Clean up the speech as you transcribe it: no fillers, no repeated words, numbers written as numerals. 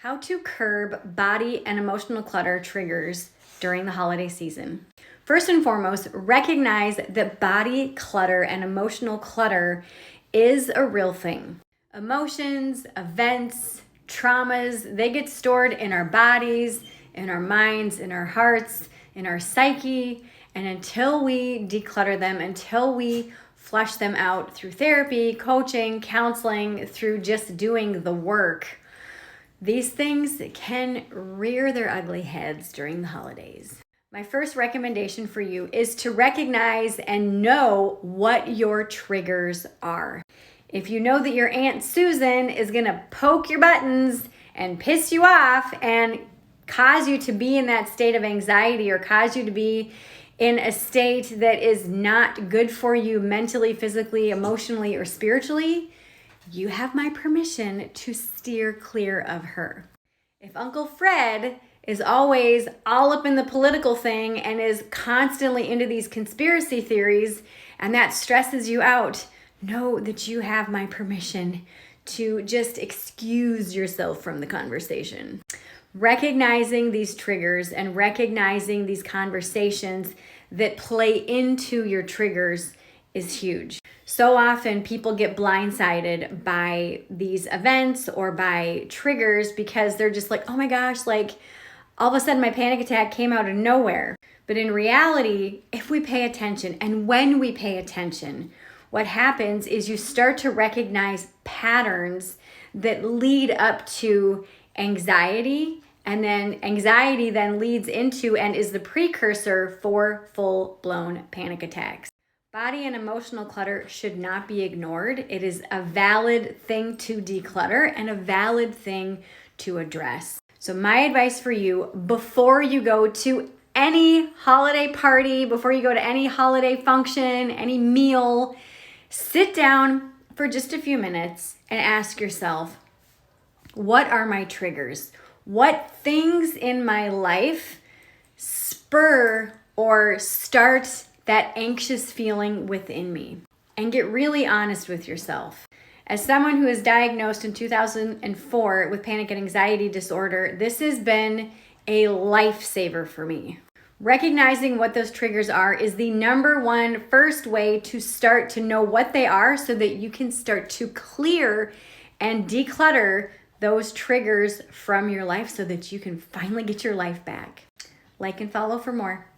How to curb body and emotional clutter triggers during the holiday season. First and foremost, recognize that body clutter and emotional clutter is a real thing. Emotions, events, traumas, they get stored in our bodies, in our minds, in our hearts, in our psyche. And until we declutter them, until we flush them out through therapy, coaching, counseling, through just doing the work, these things can rear their ugly heads during the holidays. My first recommendation for you is to recognize and know what your triggers are. If you know that your Aunt Susan is gonna poke your buttons and piss you off and cause you to be in that state of anxiety or cause you to be in a state that is not good for you mentally, physically, emotionally, or spiritually, you have my permission to steer clear of her. If Uncle Fred is always all up in the political thing and is constantly into these conspiracy theories and that stresses you out, know that you have my permission to just excuse yourself from the conversation. Recognizing these triggers and recognizing these conversations that play into your triggers is huge. So often people get blindsided by these events or by triggers because they're just like, oh my gosh, like all of a sudden my panic attack came out of nowhere. But in reality, if we pay attention and when we pay attention, what happens is you start to recognize patterns that lead up to anxiety, and then anxiety then leads into and is the precursor for full-blown panic attacks. Body and emotional clutter should not be ignored. It is a valid thing to declutter and a valid thing to address. So my advice for you, before you go to any holiday party, before you go to any holiday function, any meal, sit down for just a few minutes and ask yourself, what are my triggers? What things in my life spur or start that anxious feeling within me? And get really honest with yourself. As someone who was diagnosed in 2004 with panic and anxiety disorder, this has been a lifesaver for me. Recognizing what those triggers are is the number one first way to start to know what they are so that you can start to clear and declutter those triggers from your life so that you can finally get your life back. Like and follow for more.